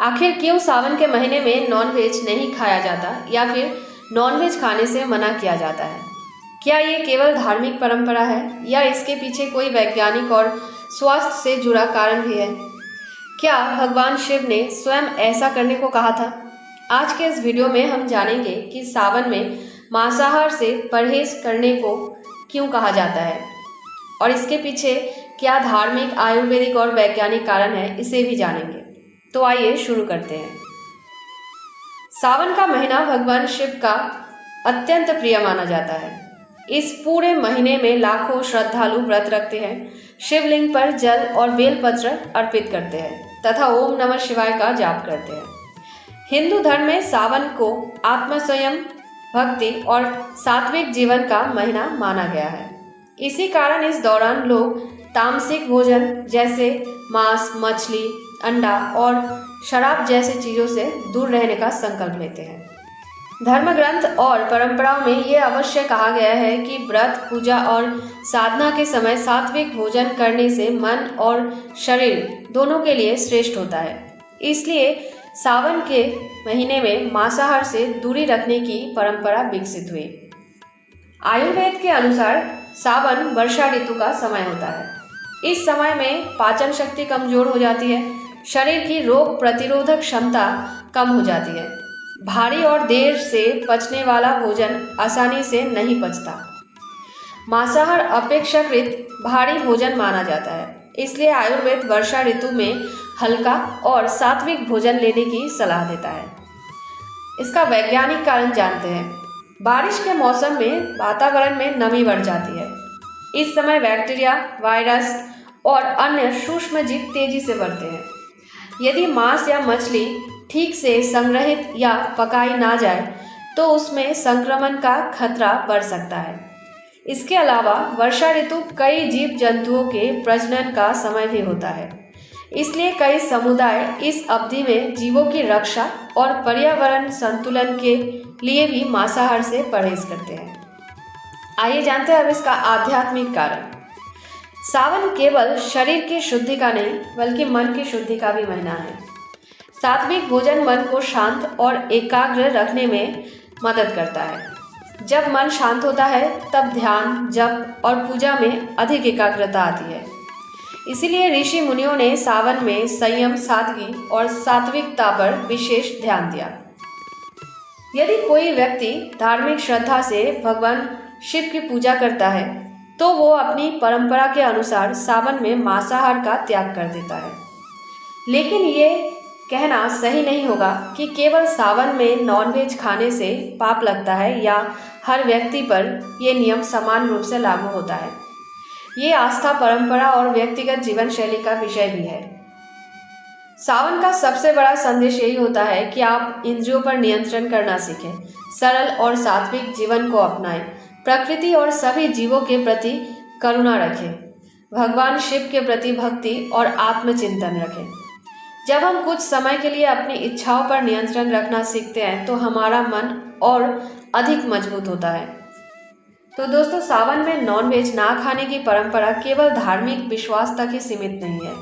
आखिर क्यों सावन के महीने में नॉनवेज नहीं खाया जाता या फिर नॉनवेज खाने से मना किया जाता है? क्या ये केवल धार्मिक परंपरा है या इसके पीछे कोई वैज्ञानिक और स्वास्थ्य से जुड़ा कारण भी है? क्या भगवान शिव ने स्वयं ऐसा करने को कहा था? आज के इस वीडियो में हम जानेंगे कि सावन में मांसाहार से परहेज करने को क्यों कहा जाता है और इसके पीछे क्या धार्मिक, आयुर्वेदिक और वैज्ञानिक कारण है, इसे भी जानेंगे। तो आइए शुरू करते हैं। सावन का महीना भगवान शिव का अत्यंत प्रिय माना जाता है। इस पूरे महीने में लाखों श्रद्धालु व्रत रखते हैं, शिवलिंग पर जल और बेलपत्र अर्पित करते हैं तथा ओम नमः शिवाय का जाप करते हैं। हिंदू धर्म में सावन को आत्मसंयम, भक्ति और सात्विक जीवन का महीना माना गया है। इसी कारण इस दौरान लोग तामसिक भोजन जैसे मांस, मछली, अंडा और शराब जैसे चीज़ों से दूर रहने का संकल्प लेते हैं। धर्म ग्रंथ और परंपराओं में ये अवश्य कहा गया है कि व्रत, पूजा और साधना के समय सात्विक भोजन करने से मन और शरीर दोनों के लिए श्रेष्ठ होता है। इसलिए सावन के महीने में मांसाहार से दूरी रखने की परंपरा विकसित हुई। आयुर्वेद के अनुसार सावन वर्षा ऋतु का समय होता है। इस समय में पाचन शक्ति कमजोर हो जाती है, शरीर की रोग प्रतिरोधक क्षमता कम हो जाती है, भारी और देर से पचने वाला भोजन आसानी से नहीं पचता। मांसाहार अपेक्षाकृत भारी भोजन माना जाता है, इसलिए आयुर्वेद वर्षा ऋतु में हल्का और सात्विक भोजन लेने की सलाह देता है। इसका वैज्ञानिक कारण जानते हैं। बारिश के मौसम में वातावरण में नमी बढ़ जाती है। इस समय बैक्टीरिया, वायरस और अन्य सूक्ष्म जीव तेजी से बढ़ते हैं। यदि मांस या मछली ठीक से संग्रहित या पकाई ना जाए तो उसमें संक्रमण का खतरा बढ़ सकता है। इसके अलावा वर्षा ऋतु कई जीव जंतुओं के प्रजनन का समय भी होता है, इसलिए कई समुदाय इस अवधि में जीवों की रक्षा और पर्यावरण संतुलन के लिए भी मांसाहार से परहेज करते हैं। आइए जानते हैं अब इसका आध्यात्मिक कारण। सावन केवल शरीर की शुद्धि का नहीं बल्कि मन की शुद्धि का भी महीना है। सात्विक भोजन मन को शांत और एकाग्र रखने में मदद करता है। जब मन शांत होता है तब ध्यान, जप और पूजा में अधिक एकाग्रता आती है। इसीलिए ऋषि मुनियों ने सावन में संयम, सादगी और सात्विकता पर विशेष ध्यान दिया। यदि कोई व्यक्ति धार्मिक श्रद्धा से भगवान शिव की पूजा करता है तो वो अपनी परंपरा के अनुसार सावन में मांसाहार का त्याग कर देता है। लेकिन ये कहना सही नहीं होगा कि केवल सावन में नॉनवेज खाने से पाप लगता है या हर व्यक्ति पर ये नियम समान रूप से लागू होता है। ये आस्था, परंपरा और व्यक्तिगत जीवन शैली का विषय भी है। सावन का सबसे बड़ा संदेश यही होता है कि आप इंद्रियों पर नियंत्रण करना सीखें, सरल और सात्विक जीवन को अपनाएं, प्रकृति और सभी जीवों के प्रति करुणा रखें, भगवान शिव के प्रति भक्ति और आत्मचिंतन रखें। जब हम कुछ समय के लिए अपनी इच्छाओं पर नियंत्रण रखना सीखते हैं तो हमारा मन और अधिक मजबूत होता है। तो दोस्तों, सावन में नॉनवेज ना खाने की परंपरा केवल धार्मिक विश्वास तक ही सीमित नहीं है।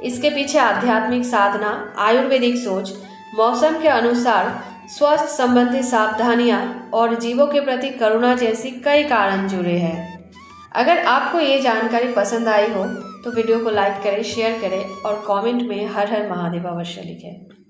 इसके पीछे आध्यात्मिक साधना, आयुर्वेदिक सोच, मौसम के अनुसार स्वास्थ्य संबंधी सावधानियां और जीवों के प्रति करुणा जैसी कई कारण जुड़े हैं। अगर आपको ये जानकारी पसंद आई हो तो वीडियो को लाइक करें, शेयर करें और कमेंट में हर हर महादेव अवश्य लिखें।